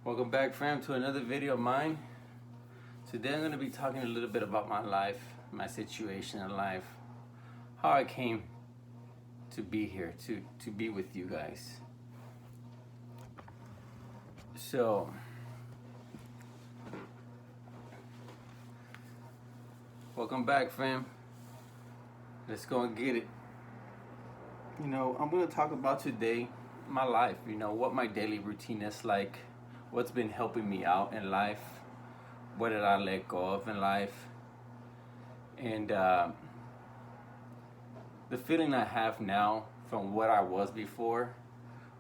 Welcome back, fam, to another video of mine. Today I'm going to be talking a little bit about my life, my situation in life, how I came to be here, to be with you guys. So, welcome back, fam. Let's go and get it. I'm going to talk about today my life, what my daily routine is like, what's been helping me out in life, what did I let go of in life, and the feeling I have now from what I was before.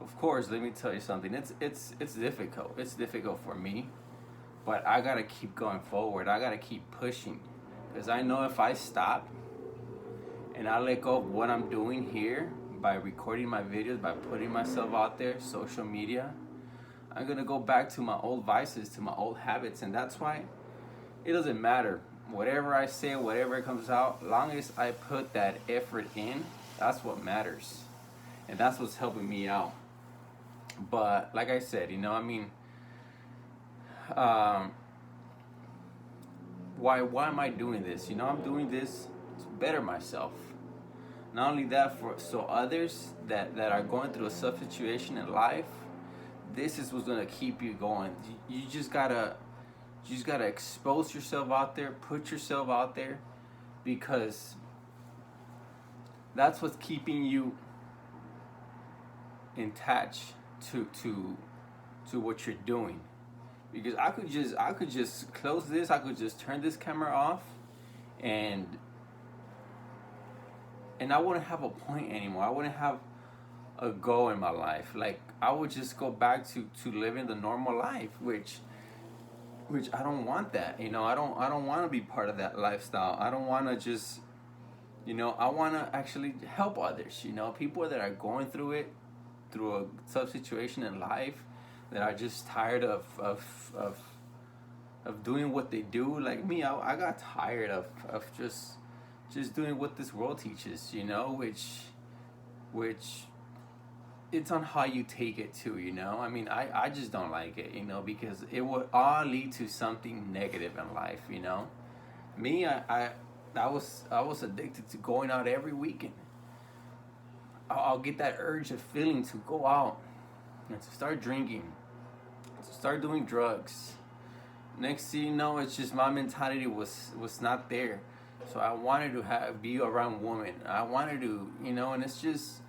Of course, let me tell you something. It's difficult. It's difficult for me, but I gotta keep going forward. I gotta keep pushing, because I know if I stop and I let go of what I'm doing here by recording my videos, by putting myself out there, social media, I'm gonna go back to my old vices, to my old habits, and that's why it doesn't matter. Whatever I say, whatever comes out, long as I put that effort in, that's what matters. And that's what's helping me out. But like I said, why am I doing this? I'm doing this to better myself. Not only that, so others that are going through a tough situation in life, this is what's gonna keep you going. You just gotta expose yourself out there, put yourself out there, because that's what's keeping you attached to what you're doing. Because I could just close this, I could just turn this camera off, and I wouldn't have a point anymore. I wouldn't have a goal in my life. Like, I would just go back to living the normal life, which I don't want that. I don't want to be part of that lifestyle. I don't want to just, I want to actually help others. People that are going through a tough situation in life, that are just tired of doing what they do. Like me, I got tired of just doing what this world teaches. Which it's on how you take it too. I just don't like it, because it would all lead to something negative in life. Me, I was addicted to going out every weekend. I'll get that urge of feeling to go out and to start drinking, to start doing drugs. Next thing you know, it's just my mentality was not there. So I wanted to be around women. I wanted to, and it's just,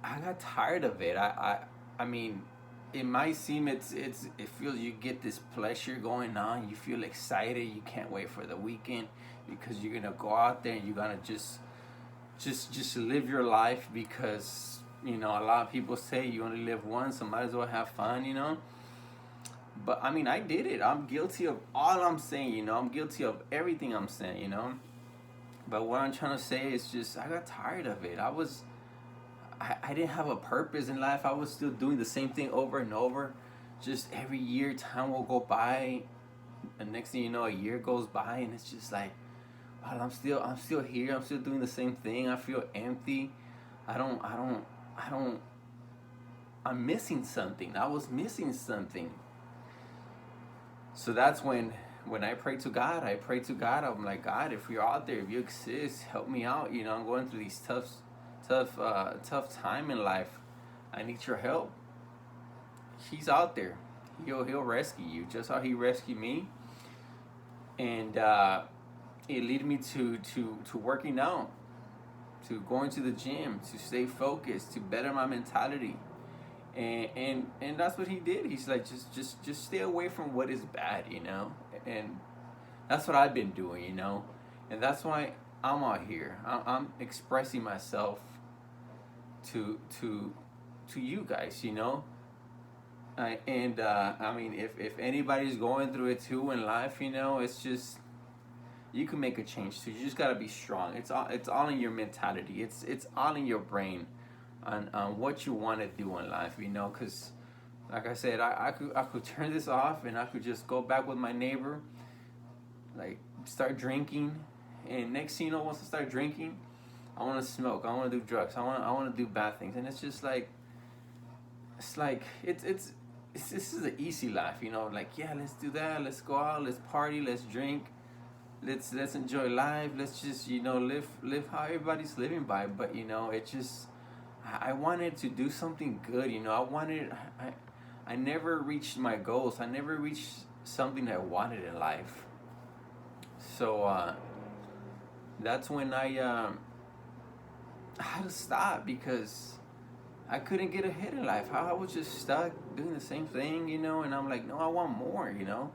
I got tired of it. I mean, it might seem it feels, you get this pleasure going on. You feel excited. You can't wait for the weekend, because you're gonna go out there and you're gonna just live your life, because a lot of people say you only live once, so might as well have fun. But I mean, I did it. I'm guilty of all I'm saying. I'm guilty of everything I'm saying. But what I'm trying to say is just, I got tired of it. I didn't have a purpose in life. I was still doing the same thing over and over. Just every year, time will go by, and next thing you know, a year goes by, and it's just like, wow, I'm still here. I'm still doing the same thing. I feel empty. I'm missing something. I was missing something. So that's when I pray to God. I'm like, God, if you're out there, if you exist, help me out. I'm going through these tough time in life. I need your help. He's out there. He'll rescue you, just how he rescued me. And it led me to working out, to going to the gym, to stay focused, to better my mentality. And that's what he did. He's like, just stay away from what is bad, and that's what I've been doing, and that's why I'm out here. I'm expressing myself to you guys, I mean, if anybody's going through it too in life, it's just, you can make a change too. You just gotta be strong. It's all in your mentality. It's all in your brain, on what you want to do in life, because like I said, I could turn this off and I could just go back with my neighbor, like start drinking, and next thing you know, once I start drinking, I want to smoke, I want to do drugs, I want to do bad things, and it's just like, it's this is an easy life, you know. Like, yeah, let's do that. Let's go out. Let's party. Let's drink. Let's enjoy life. Let's just, you know, live how everybody's living by. But you know, it just, I wanted to do something good. You know, I never reached my goals. I never reached something I wanted in life. So that's when I had to stop because I couldn't get ahead in life. I was just stuck doing the same thing, you know. And I'm like, no, I want more, you know.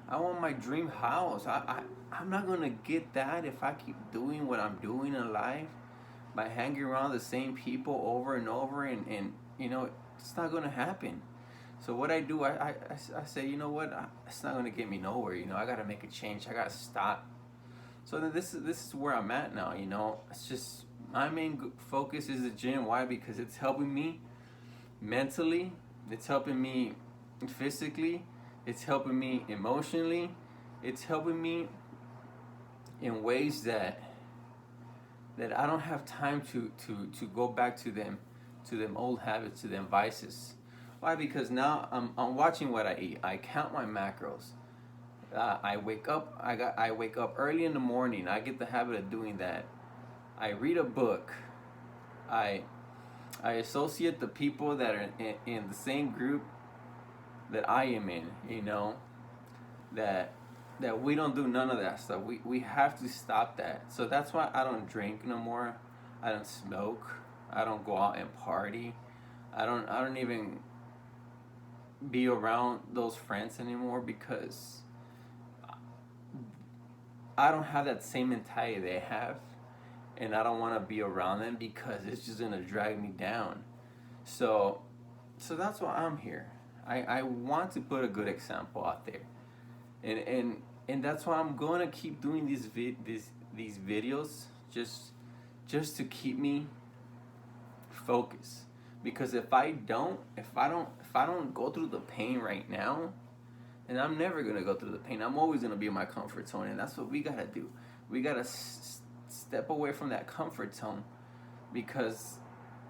I want my dream house. I'm not gonna get that if I keep doing what I'm doing in life by hanging around the same people over and over, and you know, it's not gonna happen. So what I do, I say, you know what, it's not gonna get me nowhere. You know, I gotta make a change. I gotta stop. So then this is where I'm at now. You know, it's just my main focus is the gym. Why? Because it's helping me mentally. It's helping me physically. It's helping me emotionally. It's helping me in ways that I don't have time to go back to them old habits, to them vices. Why? Because now I'm watching what I eat. I count my macros. I wake up. I wake up early in the morning. I get the habit of doing that. I read a book. I I associate the people that are in the same group that I am in. You know, that we don't do none of that stuff. We have to stop that. So that's why I don't drink no more. I don't smoke. I don't go out and party. I don't even be around those friends anymore because I don't have that same mentality they have, and I don't want to be around them because it's just gonna drag me down. So that's why I'm here. I want to put a good example out there, and that's why I'm gonna keep doing these videos just to keep me focused. Because if I don't go through the pain right now, and I'm never gonna go through the pain. I'm always gonna be in my comfort zone, and that's what we gotta do. We gotta step away from that comfort zone, because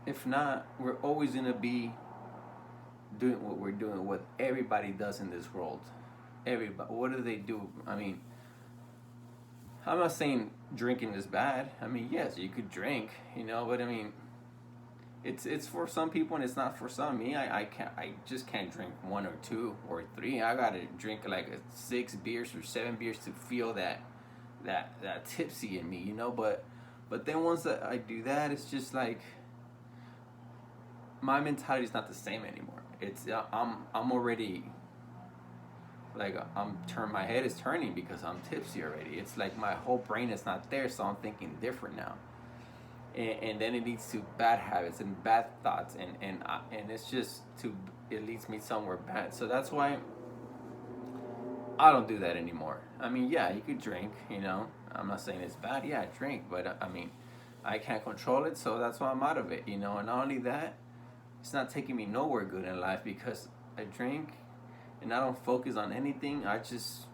if not, we're always gonna be doing what we're doing, what everybody does in this world. Everybody, what do they do? I mean, I'm not saying drinking is bad. I mean, yes, you could drink, but I mean, it's for some people and it's not for some. Me, I just can't drink one or two or three. I gotta drink like 6 beers or 7 beers to feel that tipsy in me, But then once that I do that, it's just like my mentality is not the same anymore. It's I'm already like my head is turning because I'm tipsy already. It's like my whole brain is not there, so I'm thinking different now. And then it leads to bad habits and bad thoughts, and it's just it leads me somewhere bad. So that's why I don't do that anymore. I mean, yeah, you could drink, I'm not saying it's bad. Yeah, drink, but I mean, I can't control it, so that's why I'm out of it, And not only that, it's not taking me nowhere good in life because I drink and I don't focus on anything. I just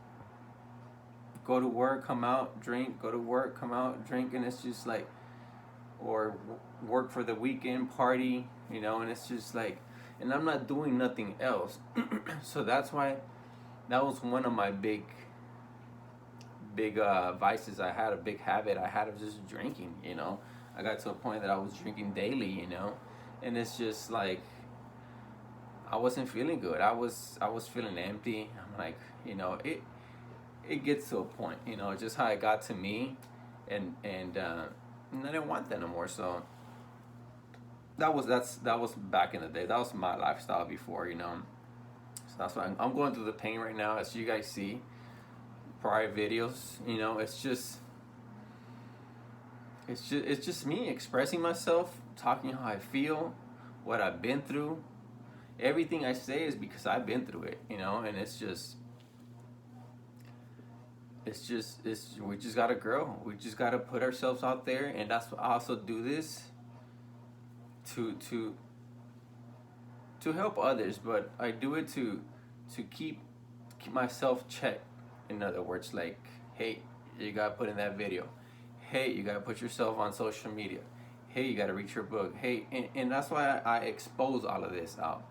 go to work, come out, drink, go to work, come out, drink, and it's just like, or work for the weekend, party, and it's just like, and I'm not doing nothing else. So that's why that was one of my big vices. I had a big habit I had of just drinking. I got to a point that I was drinking daily, and it's just like I wasn't feeling good. I was feeling empty. I'm like, it gets to a point, just how it got to me, and I didn't want that no more. So that was back in the day. That was my lifestyle before, So that's why I'm going through the pain right now, as you guys see prior videos. It's just me expressing myself, talking how I feel, what I've been through. Everything I say is because I've been through it, and we just gotta grow. We just gotta put ourselves out there, and that's what I also do this to help others, but I do it to keep myself checked. In other words, like, hey, you gotta put in that video. Hey, you gotta put yourself on social media. Hey, you gotta read your book. Hey, and that's why I expose all of this out,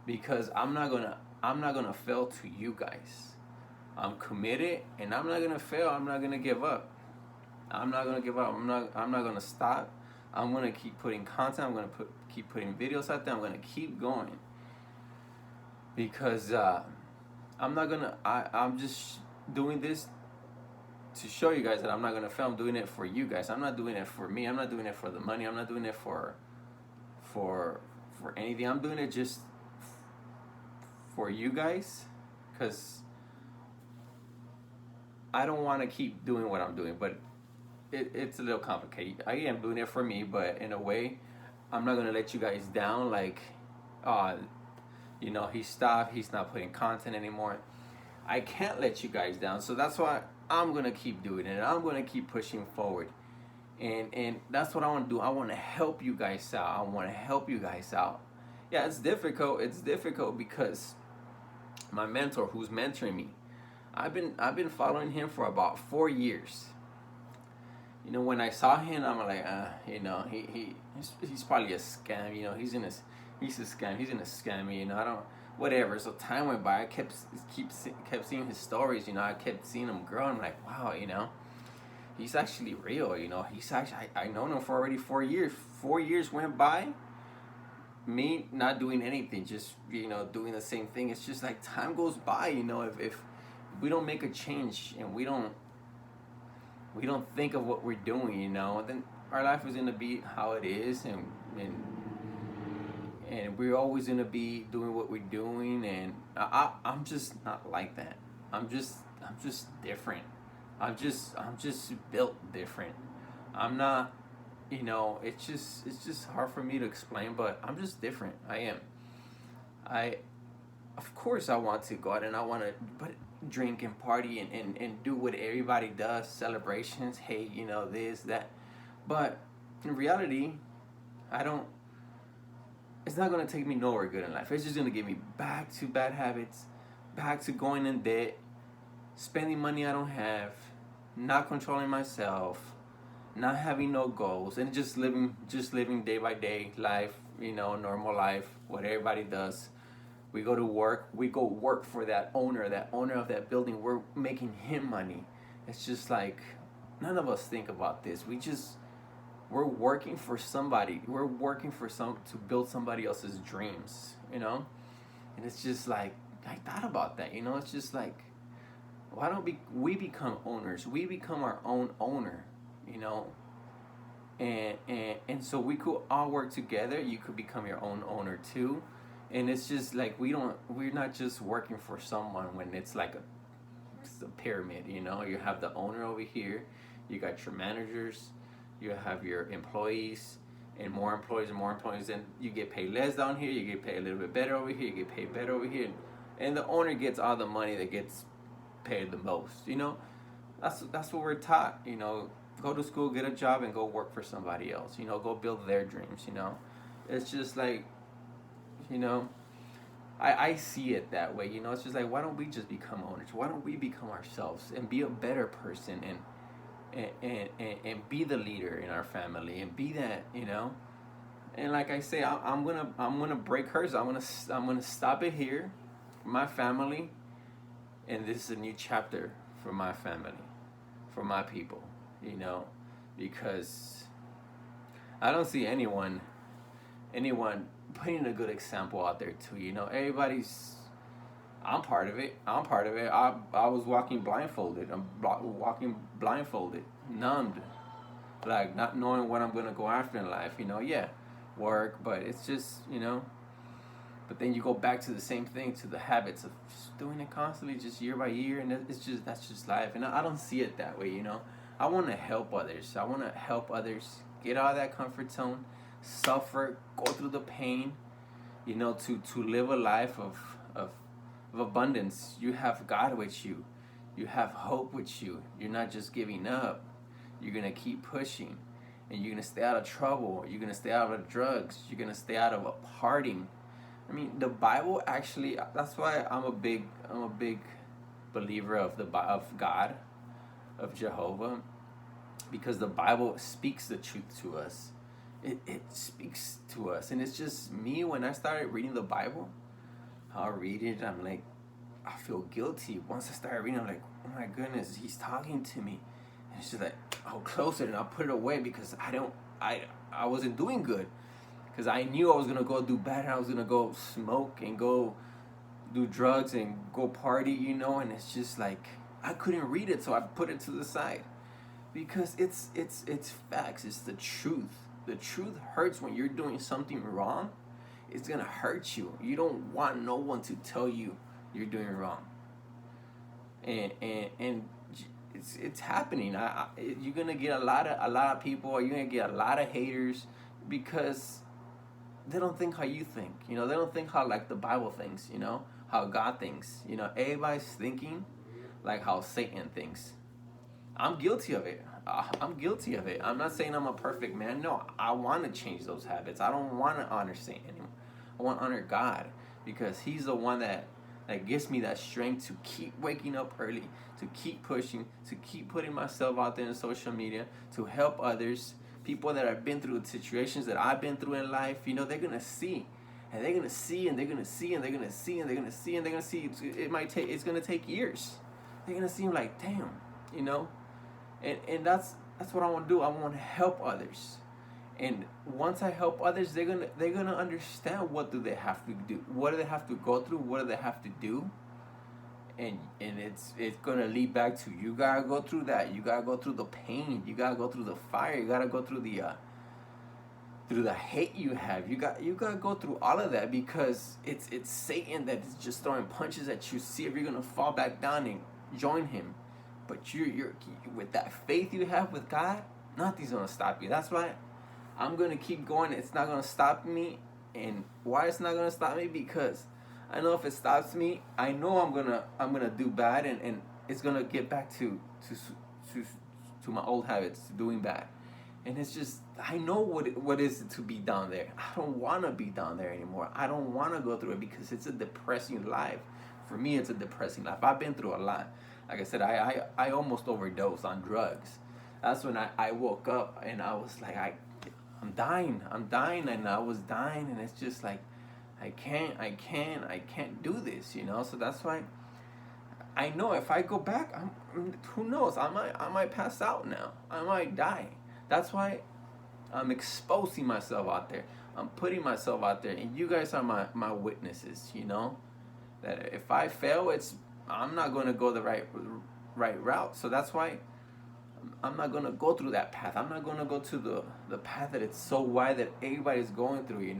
because I'm not gonna I'm not gonna fail to you guys. I'm committed, and I'm not gonna fail. I'm not gonna give up. I'm not gonna give up. I'm not gonna stop. I'm gonna keep putting content. I'm gonna keep putting videos out there. I'm gonna keep going because I'm not gonna. I'm just doing this to show you guys that I'm not gonna fail. I'm doing it for you guys. I'm not doing it for me. I'm not doing it for the money. I'm not doing it for anything. I'm doing it just for you guys, because I don't want to keep doing what I'm doing, but it's a little complicated. I am doing it for me, but in a way, I'm not gonna let you guys down. Like, he stopped. He's not putting content anymore. I can't let you guys down, so that's why I'm gonna keep doing it. I'm gonna keep pushing forward, and that's what I want to do. I want to help you guys out. I want to help you guys out. Yeah, it's difficult. It's difficult because my mentor, who's mentoring me, I've been following him for about 4 years. When I saw him, I'm like, he's probably a scam. He's a scam. He's in a scam. I don't, whatever. So time went by. I kept seeing his stories. I kept seeing him grow. I'm like, wow. He's actually real. He's actually, I known him for already 4 years. 4 years went by. Me not doing anything, just doing the same thing. It's just like time goes by. If we don't make a change and we don't think of what we're doing, then our life is gonna be how it is, and we're always gonna be doing what we're doing. And I'm just not like that. I'm just different. I'm just built different. I'm not. It's just hard for me to explain, but I'm just different. I am. Of course, I want to go out and I want to, but drink and party and do what everybody does, celebrations, hey, this, that. But in reality, it's not going to take me nowhere good in life. It's just going to get me back to bad habits, back to going in debt, spending money I don't have, not controlling myself, not having no goals, and just living day by day life, normal life, what everybody does. We go to work. We go work for that owner of that building. We're making him money. It's just like none of us think about this. We're working for somebody. We're working to build somebody else's dreams, And it's just like I thought about that, It's just like, why don't we become owners? We become our own owner, and so we could all work together. You could become your own owner too. And it's just like we're not just working for someone when it's like it's a pyramid, You have the owner over here, you got your managers, you have your employees, and more employees, and you get paid less down here, you get paid a little bit better over here, you get paid better over here, and the owner gets all the money that gets paid the most, That's what we're taught, Go to school, get a job, and go work for somebody else, Go build their dreams, It's just like, I see it that way, It's just like, why don't we just become owners? Why don't we become ourselves and be a better person and be the leader in our family and be that, And like I say, I'm gonna break hers. I'm gonna stop it here for my family, and this is a new chapter for my family, for my people, because I don't see anyone putting a good example out there too. Everybody's. I'm part of it. I was walking blindfolded. I'm walking blindfolded, numbed, like not knowing what I'm gonna go after in life. Yeah, work, but it's just But then you go back to the same thing, to the habits of just doing it constantly, just year by year, and that's just life. And I don't see it that way. I want to help others. I want to help others get out of that comfort zone, suffer, go through the pain, to live a life of abundance. You have God with you. You have hope with you. You're not just giving up. You're going to keep pushing. And you're going to stay out of trouble. You're going to stay out of drugs. You're going to stay out of partying. I mean, the Bible actually, that's why I'm a big believer of God, of Jehovah, because the Bible speaks the truth to us. It speaks to us. And it's just me, when I started reading the Bible, I'll read it. I'm like, I feel guilty. Once I start reading, I'm like, oh my goodness, he's talking to me. And it's just like, I'll close it and I'll put it away because I wasn't doing good. Because I knew I was gonna go do bad and I was gonna go smoke and go do drugs and go party, and it's just like I couldn't read it, so I put it to the side because it's facts. It's the truth. The truth hurts when you're doing something wrong. It's gonna hurt you. You don't want no one to tell you you're doing wrong, and it's happening. You're gonna get a lot of people, or you're gonna get a lot of haters because they don't think how you think. They don't think how like the Bible thinks. How God thinks. Everybody's thinking like how Satan thinks. I'm guilty of it. I'm guilty of it. I'm not saying I'm a perfect man. No, I want to change those habits. I don't want to honor Satan anymore. I want to honor God because He's the one that gives me that strength to keep waking up early, to keep pushing, to keep putting myself out there in social media, to help others, people that have been through the situations that I've been through in life. They're gonna see, and they're gonna see, and they're gonna see, and they're gonna see, and they're gonna see, and they're gonna see. It's gonna take years. They're gonna see like, damn, and that's what I want to do. I want to help others. And once I help others, they're gonna understand what do they have to do, what do they have to go through, what do they have to do, and it's gonna lead back to you gotta go through that, you gotta go through the pain, you gotta go through the fire, you gotta go through the hate you have, you gotta go through all of that because it's Satan that is just throwing punches at you, see if you're gonna fall back down and join him, but you're with that faith you have with God, nothing's gonna stop you. That's why I'm gonna keep going. It's not gonna stop me. And why it's not gonna stop me? Because I know if it stops me, I know I'm gonna do bad, and it's gonna get back to my old habits, doing bad. And it's just I know what is it to be down there. I don't wanna be down there anymore. I don't wanna go through it because it's a depressing life. For me, it's a depressing life. I've been through a lot. Like I said, I almost overdosed on drugs. That's when I woke up and I was like I'm dying, and I was dying, and it's just like, I can't do this, So that's why I know if I go back, who knows? I might pass out now. I might die. That's why I'm exposing myself out there. I'm putting myself out there, and you guys are my witnesses. That if I fail, I'm not going to go the right route. So that's why I'm not gonna go through that path. I'm not gonna go to the path that it's so wide that everybody's going through.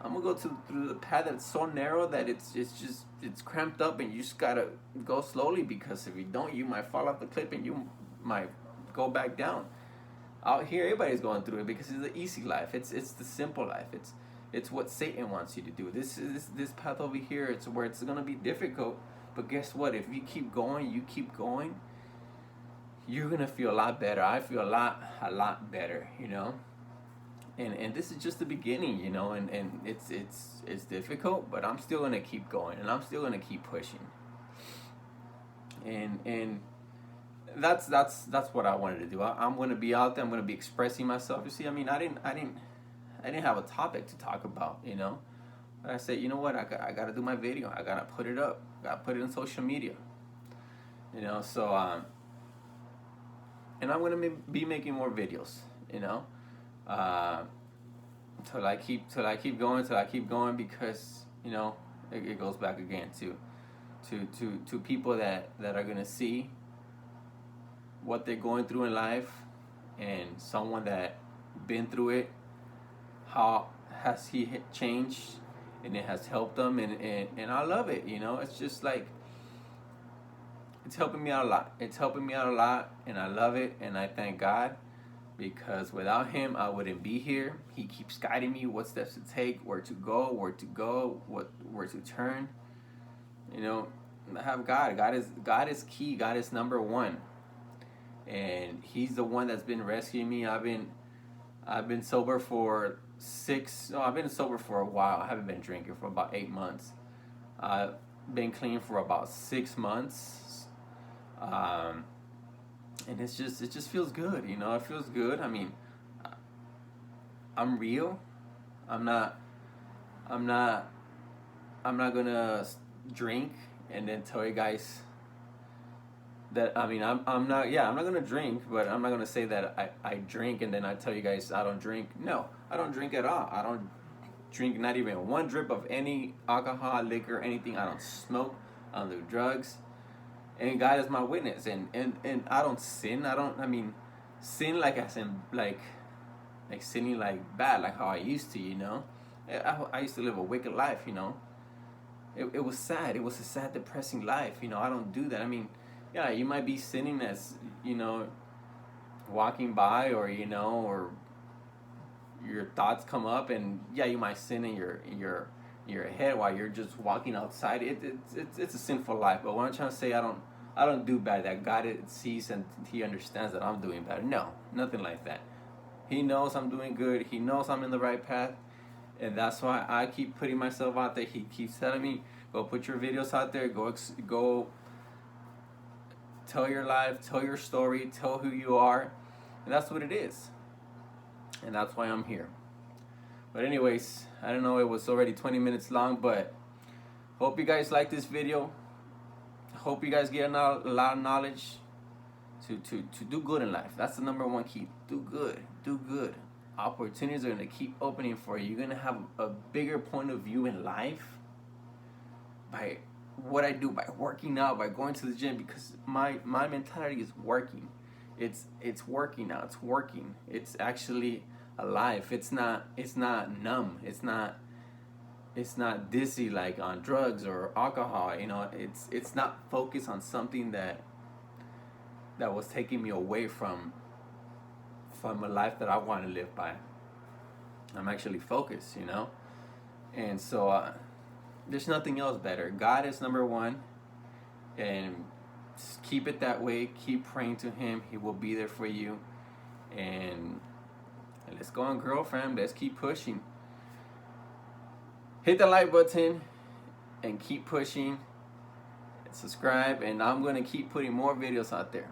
I'm gonna go through the path that's so narrow that it's cramped up, and you just gotta go slowly because if you don't, you might fall off the cliff and you might go back down. Out here, everybody's going through it because it's the easy life. It's the simple life. It's what Satan wants you to do. This path over here, it's where it's gonna be difficult. But guess what? If you keep going, you're gonna feel a lot better. I feel a lot better, And this is just the beginning, and it's difficult, but I'm still gonna keep going, and I'm still gonna keep pushing. And that's what I wanted to do. I'm gonna be out there. I'm gonna be expressing myself. You see, I mean, I didn't have a topic to talk about, But I said, you know what? I gotta do my video. I gotta put it up. I gotta put it in social media. So and I'm gonna be making more videos, till I keep going because it goes back again to people that are gonna see what they're going through in life, and someone that been through it, how has he changed, and it has helped them, and I love it. It's just like it's helping me out a lot. It's helping me out a lot, and I love it, and I thank God because without Him, I wouldn't be here. He keeps guiding me what steps to take, where to go, where to turn. I have God. God is key. God is number one, and He's the one that's been rescuing me. I've been sober for I've been sober for a while. I haven't been drinking for about 8 months. I've been clean for about 6 months. And it just feels good, it feels good. I mean, I'm real. I'm not I'm not gonna drink and then tell you guys that, I mean, I'm not, yeah, I'm not gonna drink, but I'm not gonna say that I drink and then I tell you guys I don't drink. No, I don't drink at all. I don't drink not even one drip of any alcohol, liquor, anything. I don't smoke. I don't do drugs. And God is my witness. And I don't sin. I mean, sin like I sin, like sinning like bad, like how I used to, you know. I used to live a wicked life, you know. It was sad. It was a sad, depressing life, you know. I don't do that. I mean, yeah, you might be sinning as, you know, walking by, or, you know, or your thoughts come up, and yeah, you might sin in your head while you're just walking outside. It's a sinful life. But what I'm trying to say, I don't do bad. That God sees and He understands that I'm doing bad. No, nothing like that. He knows I'm doing good. He knows I'm in the right path, and that's why I keep putting myself out there. He keeps telling me, go put your videos out there. Go tell your life, tell your story, tell who you are, and that's what it is. And that's why I'm here. But anyways, I don't know, it was already 20 minutes long, but hope you guys like this video. Hope you guys get a lot of knowledge to do good in life. That's the number one key. Do good. Do good. Opportunities are going to keep opening for you. You're going to have a bigger point of view in life by what I do, by working out, by going to the gym, because my mentality is working. It's working now. It's working. It's actually alive. It's not numb. It's not dizzy like on drugs or alcohol. You know, it's not focused on something that was taking me away from a life that I want to live by. I'm actually focused, you know, and so there's nothing else better. God is number one, and just keep it that way. Keep praying to Him. He will be there for you, and let's go on, girlfriend. Let's keep pushing. Hit the like button and keep pushing. Subscribe, and I'm going to keep putting more videos out there.